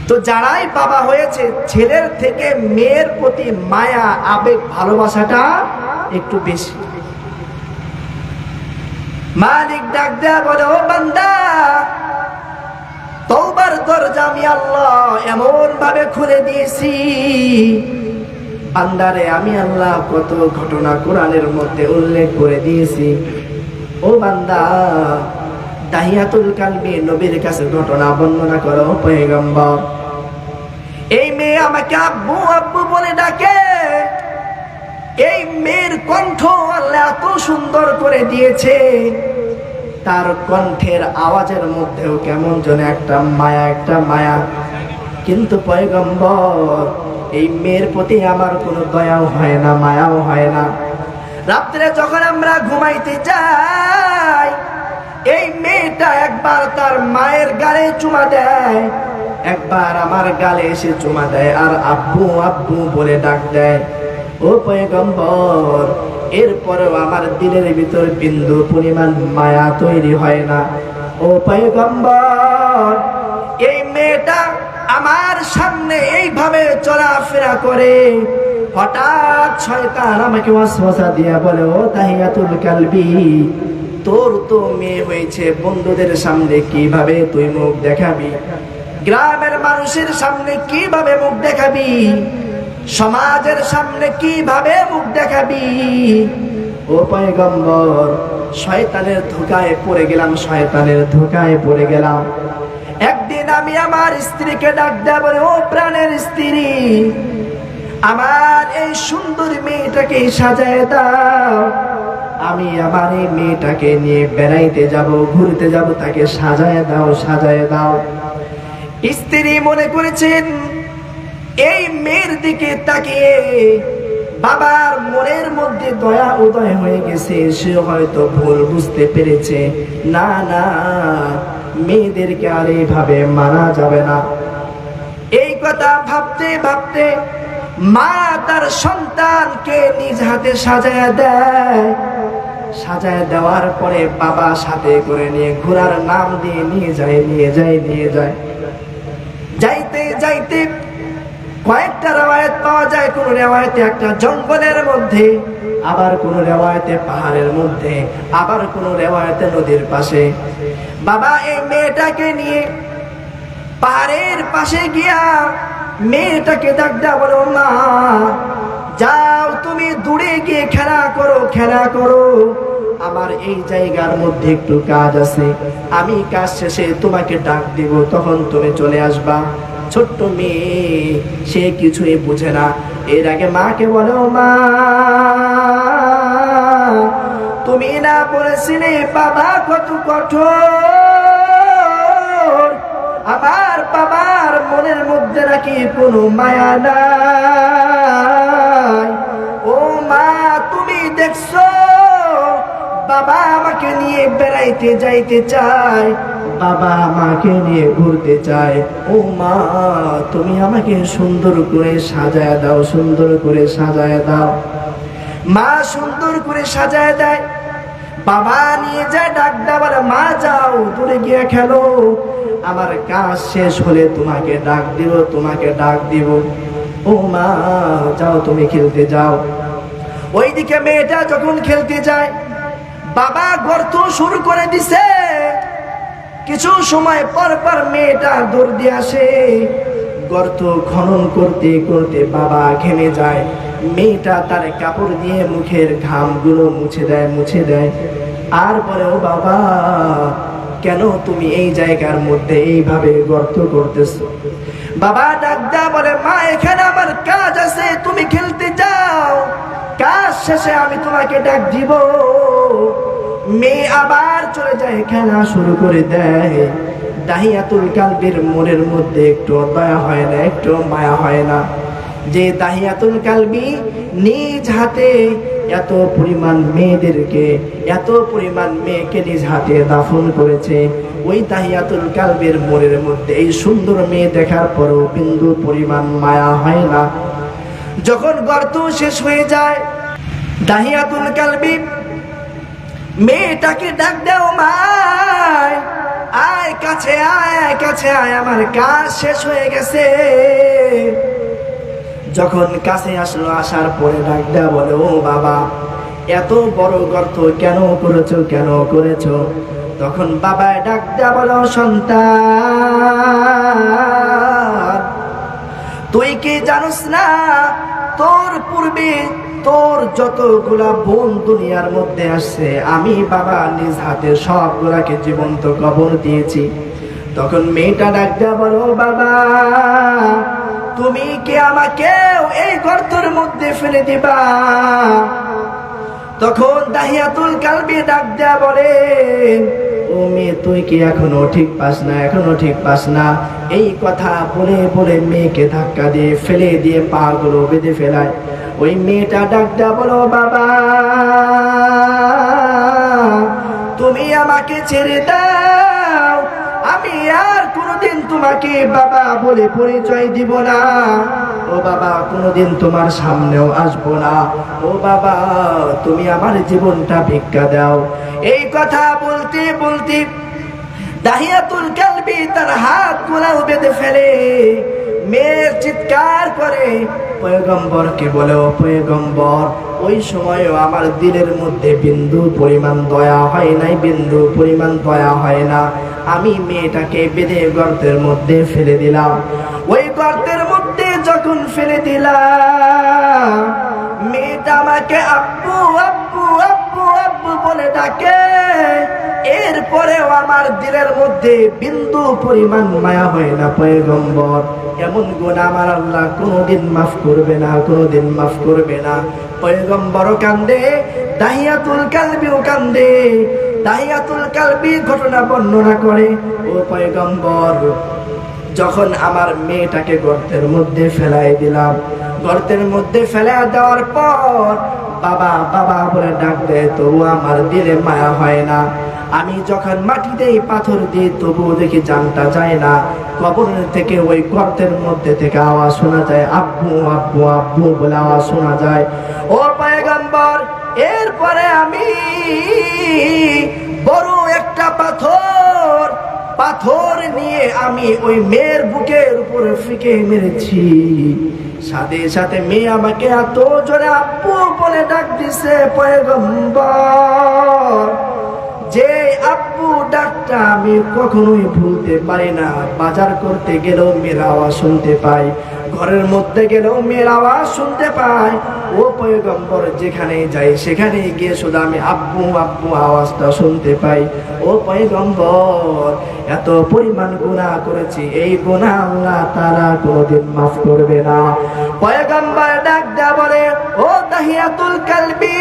তো যারাই বাবা হয়েছে, ছেলের থেকে মেয়ের প্রতি মায়া, আবেগ, ভালোবাসাটা একটু বেশি। মালিক ডাক দেয়া বলে, ও বান্দা, তওবার দরজা আমি আল্লাহ এমন ভাবে খুলে দিয়েছি, বান্দারে আমি আল্লাহ কত ঘটনা কোরআনের মধ্যে উল্লেখ করে দিয়েছি। ও বান্দা, দাহিয়াতুল কালবি নবীর কাছে ঘটনা বর্ণনা করো পয়গম্বর। এই মেয়ে আমাকে আব্বু আব্বু বলে ডাকে। এই মেয়ের কণ্ঠ আল্লাহ এত সুন্দর করে দিয়েছে, তার কণ্ঠের আওয়াজের মধ্যেও কেমন যেন একটা মায়া। কিন্তু পয়গম্বর, এই মেয়ের প্রতি আমার কোনো দয়াও হয় না, মায়াও হয় না। রাত্রে যখন আমরা ঘুমাইতে যাই, এই মেয়েটা একবার তার মায়ের গালে চুমা দেয়, একবার আমার গালে এসে চুমা দেয়, আর আব্বু আব্বু বলে ডাক দেয়। ও পয়গম্বর, এরপরেও আমার দিলের ভিতর বিন্দু পরিমাণ মায়া তৈরি হয় না। ও পয়গম্বর, এই মেয়েটা আমার সামনে এইভাবে চলাফেরা করে, হঠাৎ শয়তান আমাকে ওয়াসওয়াসা দিয়া বলে, ও দাহিয়াতুল কালবি, তোর তো মেয়ে হয়েছে, বন্ধুদের সামনে কিভাবে তুই মুখ দেখাবি? গ্রামের মানুষের সামনে কিভাবে মুখ দেখাবি? সমাজের সামনে কিভাবে মুখ দেখাবি? ও পয়গম্বর, শয়তানের ধোঁকায় পড়ে গেলাম। একদিন আমি আমার স্ত্রীকে ডাক দেয়া বলে, ও প্রাণের স্ত্রী, আমার এই সুন্দর মেয়েটাকে সাজায় দাও। আমি আমার এই মেয়েটাকে নিয়ে বেড়াইতে যাব, ঘুরতে যাব, তাকে সাজায় দাও। স্ত্রী মনে করেছেন এই মেয়ের দিকে তাকিয়ে বাবার মনের মধ্যে দয়া উদয় হয়ে গেছে, সে হয়তো ভুল বুঝতে পেরেছে। না, মেয়েদেরকে আর এইভাবে মানা যাবে না। এই কথা ভাবতে ভাবতে মা তার সন্তানকে নিজ হাতে সাজায় দেওয়ার পরে বাবা সাথে করে নিয়ে ঘোড়ার নাম দিয়ে নিয়ে যায়। যাইতে কয়েকটা রেওয়ায়েত পাওয়া যায়। কোন রেওয়ায়েতে একটা জঙ্গলের মধ্যে, আবার কোন রেওয়ায়েতে পাহাড়ের মধ্যে, আবার কোন রেওয়ায়েতে নদীর পাশে। বাবা এই মেয়েটাকে নিয়ে পাহাড়ের পাশে গিয়া মেয়েটাকে ডাক দেয়া বলো, মা যাও, তুমি দূরে গিয়ে খেলা করো, আমার এই জায়গার মধ্যে একটু কাজ আছে, আমি কাজ শেষে তোমাকে ডাক দিব, তখন তুমি চলে আসবা। ছোট্ট মেয়ে, সে কিছুই বুঝে না। এর আগে মাকে বলো, মা তুমি না বলেছিলে বাবা কত কঠোর, আমার বাবার মনের মধ্যে নাকি কোনো মায়া নাই। ও মা, তুমি দেখছো বাবা আমাকে নিয়ে বেড়াইতে যাইতে চায়, বাবা আমাকে নিয়ে ঘুরতে চায়। ও মা, তুমি আমাকে সুন্দর করে সাজায় দাও, সুন্দর করে সাজায় দাও। মা সুন্দর করে সাজায় দেয়। বাবা নিয়ে যায় ডাক দেয়, বলে মা যাও দূরে গিয়ে খেলো, আমার কাজ শেষ হলে তোমাকে ডাক দিব, তোমাকে ডাক দিব। ও মা যাও, তুমি খেলতে যাও। ওইদিকে মেয়েটা যখন খেলতে যায়, বাবা গর্ত শুরু করে দিছে। কিছু সময় পর পর মেয়েটা দৌড় দিয়ে আসে। গর্ত খনন করতে করতে বাবা ঘেমে যায়। মেয়েটা তার কাপড় দিয়ে মুখের ঘামগুলো মুছে দেয়। আর বলে, ও বাবা, কেন তুমি এই জায়গার মধ্যে এইভাবে গর্ত করতেছো? বাবা ডাক দেয়া বলে, মা এখানে আমার কাজ আছে, তুমি খেলতে যাও, কাজ শেষে আমি তোমাকে ডাক দিব। মেয়ে আবার চলে যায়, খেলা শুরু করে দেয়। দাহিয়াতুল কালবির মনের মধ্যে একটু দয়া হয় না, একটু মায়া হয় না, যে দাহিয়াতুল কালবি নিজ হাতে এত পরিমাণ মেয়েদেরকে, এত পরিমাণ মেয়েকে নিজ হাতে দাফন করেছে। ওই দাহিয়াতুল কালবির মনের মধ্যে এই সুন্দর মেয়ে দেখার পরও বিন্দু পরিমাণ মায়া হয় না। যখন গর্ত শেষ হয়ে যায়, দাহিয়াতুল কালবি মেয়েটাকে ডাক দাও, মা আয় কাছে আয়, কাছে আয়, আমার কাজ শেষ হয়ে গেছে। যখন কাছে আসলো, আসার পরে ডাক দেয়া বলে, ও বাবা, এত বড় গর্ত কেন করেছো, কেন করেছো? তখন বাবা ডাক দেয়া বলো, সন্তান, তুই কি জানোস না তোর পূর্বে তোর যতগুলা বোন দুনিয়ার মধ্যে আসছে, আমি বাবা নিজ হাতে সবগুলাকে জীবন্ত কবর দিয়েছি। তখন মেয়েটা ডাক দেয়া বলো, বাবা তুমি কি আমাকে এই গর্তের মধ্যে ফেলে দিবা? তখন দাহিয়াতুল কালবি ডাক দেয়া বলে, ও মেয়ে, তুই কি এখনো ঠিক পাস না, এখনো ঠিক পাস না? এই কথা বলে বলে মেয়েকে ধাক্কা দিয়ে ফেলে দিয়ে পা গুলো বেঁধে ফেলায়। ওই মেয়েটা ডাক দেয়া বলো, বাবা তুমি আমাকে ছেড়ে দাও, আমি আর কোনোদিন তোমাকে বাবা বলে পরিচয় দিব না। ও বাবা, কোনোদিন তোমার সামনেও আসবো না। ও বাবা, তুমি আমার জীবনটা ভিক্ষা দাও। এই কথা বলতে বলতে দাহিয়াতুল কালবি তার হাত গোলাও বেঁধে ফেলে। মেয়ের চিৎকার করে পয়গম্বরকে বলে, ও পয়গম্বর, ওই সময়ও আমার দিলের মধ্যে বিন্দু পরিমাণ দয়া হয় নাই, বিন্দু পরিমাণ দয়া হয় না। আমি মেয়েটাকে বেঁধে গর্তের মধ্যে ফেলে দিলাম। ওই গর্তের মধ্যে যখন ফেলে দিলাম, মেয়েটা আমাকে আব্বু আব্বু আব্বু আব্বু বলে ডাকে। এরপরেও আমার দিলের মধ্যে বিন্দু পরিমাণ মায়া হয় না। পয়গম্বর, এমন গুনাহ আমার আল্লাহ কোনোদিন মাফ করবে না, কোনোদিন মাফ করবে না। পয়গম্বরও কান্দে, দাহিয়াতুল কালবিও কান্দে। দাহিয়াতুল কালবি ঘটনা বর্ণনা করে, ও পয়গম্বর, যখন আমার মেয়েটাকে গর্তের মধ্যে ফেলাই দিলাম, গর্তের মধ্যে ফেলা দেওয়ার পর বাবা বাবা বলে ডাক দেয়, তবু আমার দিলে মায়া হয় না। আমি যখন মাটি দেই, পাথর দিই, তবুও দেখি জানটা যায় না। কবরের থেকে ওই গর্তের মধ্যে থেকে আওয়াজ শোনা যায়, আব্বু আব্বু আব্বু বলে আওয়াজ শোনা যায়। ও পয়গম্বর, এরপরে আমি বড় একটা পাথর নিয়ে আমি ওই মেয়ের বুকের উপরে ফিকে মেরেছি। সাথে সাথে মেয়ে আমাকে এত জোরে আব্বু বলে ডাক দিছে। পয়গম্বর, যে আব্বু ডাকটা আমি কখনোই ভুলতে পারি না। বাজার করতে গেলেও মেয়ের আওয়াজ শুনতে পাই, ঘরের মধ্যে গেলেও মেয়ের আওয়াজ শুনতে পাই। ও পয়গম্বর, যেখানে যাই সেখানে গিয়ে শুধু আমি আব্বু আব্বু আওয়াজটা শুনতে পাই। ও পয়গম্বর, এত পরিমাণ গুনাহ করেছি, এই গুনাহ আল্লাহ তাআলা কোনোদিন মাফ করবে না। পয়গম্বর ডাক দেয়া বলে, ও দাহিয়াতুল কালবি,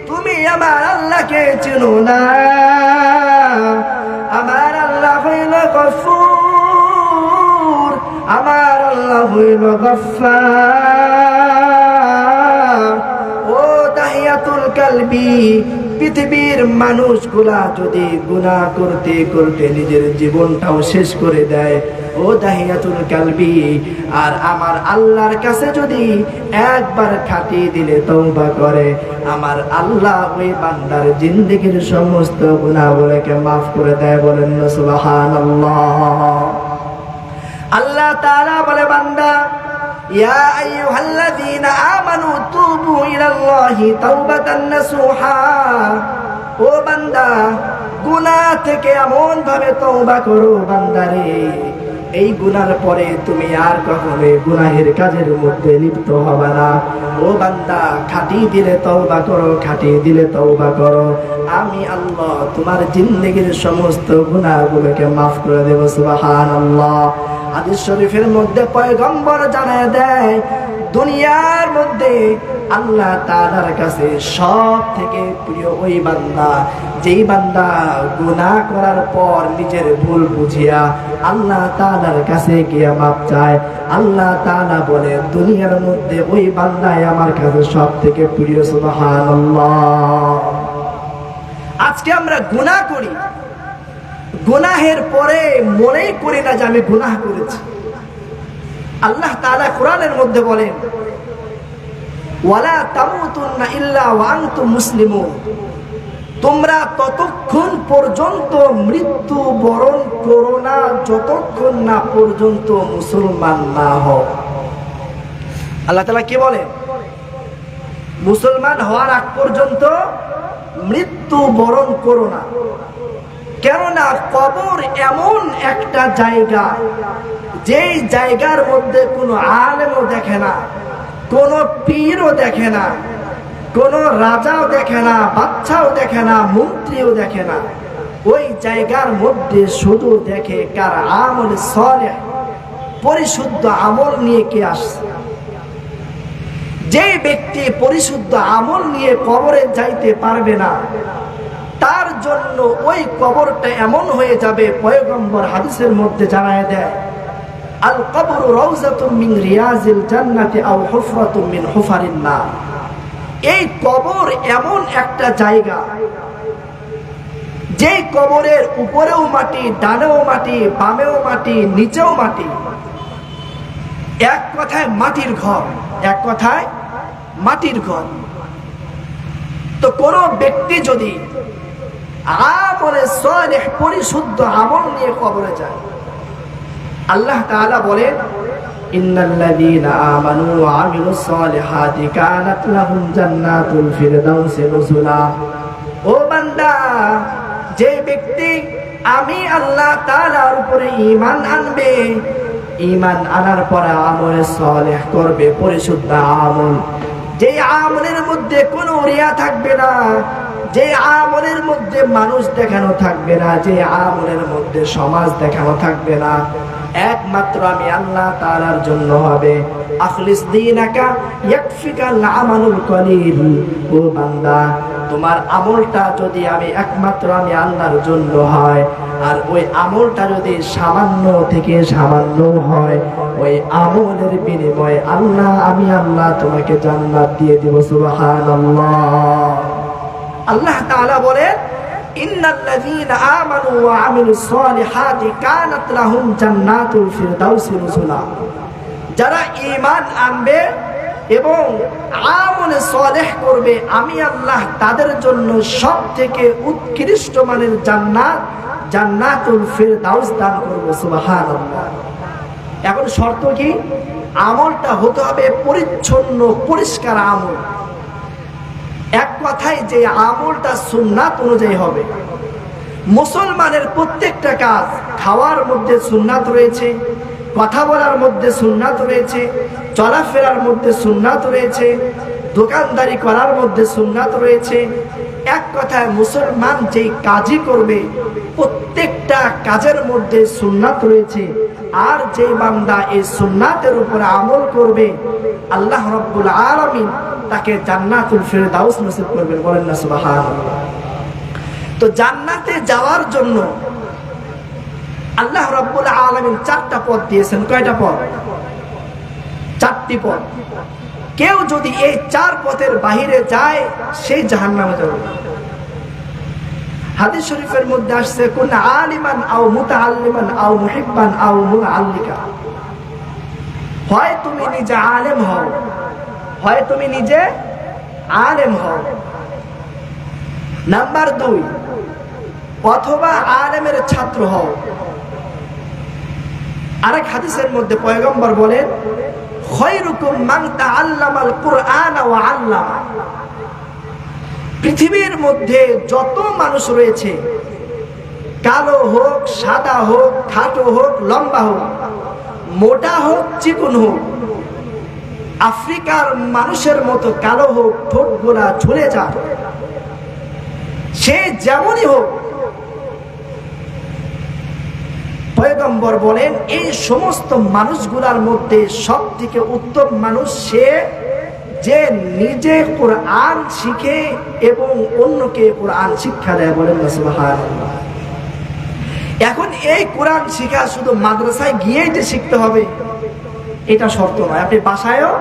তুমি আমার আল্লাহকে চিনো না? আমার আল্লাহ হইল গফুর, আমার আল্লাহ হইল গফফার। ও তাহিয়াতুল কালবি, পৃথিবীর মানুষগুলা যদি গুনাহ করতে করতে নিজের জীবনটাও শেষ করে দেয়, ও দাহিয়াতুল কালবি, আর আমার আল্লাহর কাছে যদি একবার খাটি দিলে তওবা করে, আমার আল্লাহ ওই বান্দার জিন্দেগীর সমস্ত গুনাহগুলোকে মাফ করে দেয়। বলেন না সুবহানাল্লাহ। আল্লাহ তাআলা বলে, বান্দা, ইয়া আইয়ুহাল্লাযীনা আমানু তুবু ইলাল্লাহি তাওবাতান নাসুহা। ও বান্দা, গুনাহ থেকে এমন ভাবে তওবা করো বান্দারে, এই গুনার পরে তুমি আর কখনো গুনাহের কাজের মধ্যে লিপ্ত হবে না। ও বান্দা, খাঁটি দিলে তওবা করো, খাঁটি দিলে তওবা করো, আমি আল্লাহ তোমার জিন্দেগীর সমস্ত গুনাহগুলোকে মাফ করে দেব। সুবহানাল্লাহ। হাদিস শরীফের মধ্যে পয়গম্বর জানায় দেয়, দুনিয়ার মধ্যে আল্লাহ তাআলার কাছে সব থেকে প্রিয় ওই বান্দা, যেই বান্দা গুনাহ করার পর নিজের ভুল বুঝিয়া আল্লাহ তাআলার কাছে গিয়ে মাপ চায়। আল্লাহ তাআলা বলে, দুনিয়ার মধ্যে ওই বান্দাই আমার কাছে সব থেকে প্রিয়। সুবহানাল্লাহ। আজকে আমরা গুনাহ করি, গুনাহের পরে মনেই করি না যে আমি গুনাহ করেছি। আল্লাহ তাআলা কোরআনের মধ্যে বলেন, ওয়ালা তামুতুন্না ইল্লা ওয়া আনতুম মুসলিমুন। তোমরা ততক্ষণ পর্যন্ত মৃত্যু বরণ করো না যতক্ষণ না পর্যন্ত মুসলমান না হও। আল্লাহ তাআলা কি বলেন? মুসলমান হওয়ার আগ পর্যন্ত মৃত্যু বরণ করো না। কেননা কবর এমন একটা জায়গা, যেই জায়গার মধ্যে কোনো আলেমও দেখে না, কোনো পীরও দেখে না, কোনো রাজাও দেখে না, বাচ্চাও দেখে না, মন্ত্রীও দেখে না। ওই জায়গার মধ্যে শুধু দেখে কার আমল সালেহ, পরিশুদ্ধ আমল নিয়ে কে আসছে। যে ব্যক্তি পরিশুদ্ধ আমল নিয়ে কবরে যাইতে পারবে না, তার জন্য ওই কবরটা এমন হয়ে যাবে, পয়গম্বর হাদিসের মধ্যে জানায় দেয়, আল কবরু রাউযাতুম মিন রিয়াজিল জান্নাতি আও হুফরাতুম মিন হুফারিন নার। এই কবর এমন একটা জায়গা, যে কবরের উপরেও মাটি, ডানেও মাটি, বামেও মাটি, নিচেও মাটি, এক কথায় মাটির ঘর, এক কথায় মাটির ঘর। তো কোন ব্যক্তি যদি আমলে সালেহ, পরিশুদ্ধ আমল নিয়ে কবরে যায়, আল্লাহ তাআলা বলেন, ইন্নাল্লাযীনা আমানু ওয়া আমিলুস সালিহাতি কানাত লাহুম জান্নাতুল ফিরদাউসি নুজুলা। ও বান্দা, যে ব্যক্তি আমি আল্লাহ তাআলার উপরে ঈমান আনবে, ঈমান আনার পরে আমলে সালেহ করবে, পরিশুদ্ধ আমল, যে আমলের মধ্যে কোনো রিয়া থাকবে না, যে আমলের মধ্যে মানুষ দেখানো থাকবে না, যে আমলের মধ্যে সমাজ দেখানো থাকবে না, একমাত্র আমি আল্লাহ তাআলার জন্য হবে। আখলিস দীনাকা ইয়াকফিকাল আমালুল কলিল। ও বান্দা, তোমার আমলটা যদি একমাত্র আমি আল্লাহর জন্য হয়, আর ওই আমলটা যদি সামান্য থেকে সামান্য হয়, ওই আমলের বিনিময়ে আমি আল্লাহ তোমাকে জান্নাত দিয়ে দেব। সুবহানাল্লাহ। আল্লাহ তাআলা বলেন, ইন্নাল্লাযীনা আমানু ওয়া আমিলুস সালিহাতি কানাত লাহুম জান্নাতুল ফিরদাউসি নুজুলা। যারা ঈমান আনবে এবং আমলে সালেহ করবে, আমি আল্লাহ তাদের জন্য সবথেকে উৎকৃষ্ট মানের জান্নাত, জান্নাতুল ফিরদাউস দান করব। সুবহানাল্লাহ। এখন শর্ত কি? আমলটা হতে হবে পরিচ্ছন্ন, পরিষ্কার আমল। এক কথায় যে আমলটা সুন্নাত অনুযায়ী হবে। মুসলমানের প্রত্যেকটা কাজ, খাওয়ার মধ্যে সুন্নাত রয়েছে, কথা বলার মধ্যে সুন্নাত রয়েছে, চলাফেরার মধ্যে সুন্নাত রয়েছে, দোকানদারি করার মধ্যে সুন্নাত রয়েছে। এক কথায় মুসলমান যেই কাজই করবে, প্রত্যেকটা কাজের মধ্যে সুন্নাত রয়েছে। আর যে বান্দা এই সুন্নাতের উপর আমল করবে, আল্লাহ রাব্বুল আলামিন তাকে জান্নাতুল ফিরদাউস নসিব করবেন। বলেন না সুবহানাল্লাহ। তো জান্নাতে যাওয়ার জন্য আল্লাহ রাব্বুল আলামিন 4টা পথ দিয়েছেন। কয়টা পথ? 4টি পথ। কেউ যদি এই 4 পথের বাহিরে যায় সেই জাহান্নামে যাবে। হাদিস শরীফের মধ্যে আসছে কুন আলিমান আও মুতাআল্লিমান আও মুহিব্বান আও মুআল্লিকা। হয় তুমি নিজে আলেম হও, হয় তুমি নিজে আলেম হও। নাম্বার 2, অথবা আলেমের ছাত্র হও। আরেক হাদিসের মধ্যে পয়গম্বর বলেন খায়রুকুম মান তাআল্লামাল কুরআন ওয়া আল্লামা। পৃথিবীর মধ্যে যত মানুষ রয়েছে, কালো হোক, সাদা হোক, খাটো হোক, লম্বা হোক, মোটা হোক, চিকন হোক, আফ্রিকার মানুষের মতো কালো হোক, ঠোঁট গোলা ঝুলে যাক, সে যেমনই হোক, পয়গম্বর বলেন এই সমস্ত মানুষগুলার মধ্যে সবথেকে উত্তম মানুষ সে যে নিজে কোরআন শিখে এবং অন্যকে কোরআন শিক্ষা দেয়। বলেন না সুবহানাল্লাহ। এখন এই কোরআন শিক্ষা শুধু মাদ্রাসায় গিয়েই যে শিখতে হবে এটা শর্ত নয়, আপনি বাসায়ও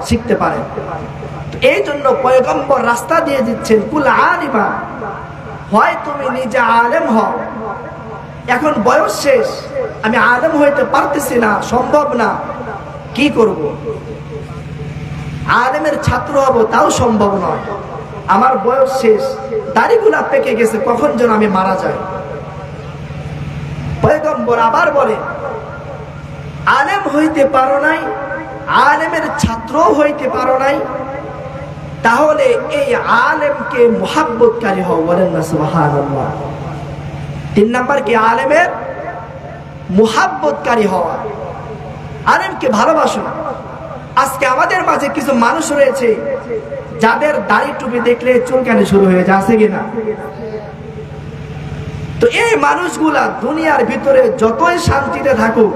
শিখতে পারেন। এই জন্য পয়গম্বর রাস্তা দিয়ে দিচ্ছেন কুল আলিমা, হয় তুমি নিজে আলেম হও। এখন বয়স শেষ, আমি আলেম হইতে পারতেছি না, সম্ভব না, কি করব? আলেমের ছাত্র হব তাও সম্ভব নয়, আমার বয়স শেষ, দাড়িগুলা পেকে গেছে, কখন যেন আমি মারা যাই। পয়গম্বর আবার বলে আলেম হইতে পারো নাই, আলেমের ছাত্র হইতে পারো নাই, তাহলে এই আলেমকে মুহাব্বতকারী হও। বলেন না সুবহানাল্লাহ। 3 নাম্বার কি? আলেমের মুহাব্বতকারী হওয়া, আলেমকে ভালোবাসো। আজকে আমাদের মাঝে কিছু মানুষ রয়েছে যাদের দাড়ি টুপি দেখলে চুলকানি শুরু হয়ে যায়, আছে কিনা? তো এই মানুষগুলা দুনিয়ার ভিতরে যতই শান্তিতে থাকুক,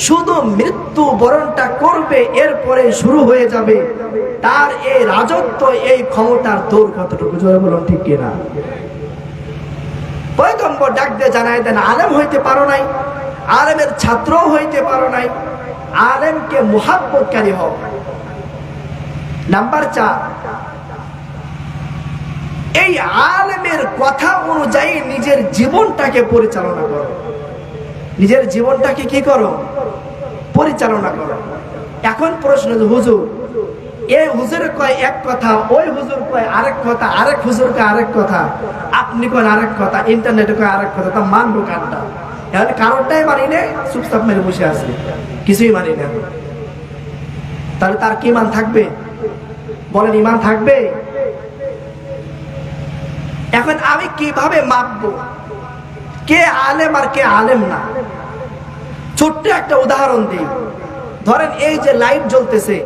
শুধু মৃত্যু বরণটা করবে, এরপরে শুরু হয়ে যাবে তার এই রাজত্ব, এই ক্ষমতার দৌড় কতটুকু। জোরে বলুন ঠিক কিনা? পয়গম্বর ডাক দিয়ে জানায় দেন আলেম হইতে পারো নাই, আলেমের ছাত্র হইতে পারো নাই, আলেমকে মুহাব্বতকারী হও। নাম্বার 4, এই আলেমের কথা অনুযায়ী নিজের জীবনটাকে পরিচালনা করো। নিজের জীবনটাকে কি করো? পরিচালনা করো। এখন প্রশ্ন, হুজুর এই হুজুর কয় এক কথা, ওই হুজুর কয় আরেক কথা, আরেক হুজুর কয় আরেক কথা, আপনি কয় আরেক কথা, ইন্টারনেটে কয় আরেক কথা, তা মানবো কারটা? এখন কারোরটাই মানি না, চুপচাপ মেরে বসে আছে, কিছুই মানি না, তাহলে তার কি ইমান থাকবে? বলেন, ইমান থাকবে? এখন আমি কিভাবে মাপবো কে আলেম আর কে আলেম না? ছোট্ট একটা উদাহরণ দিই। ধরেন এই যে লাইট জ্বলতেছে,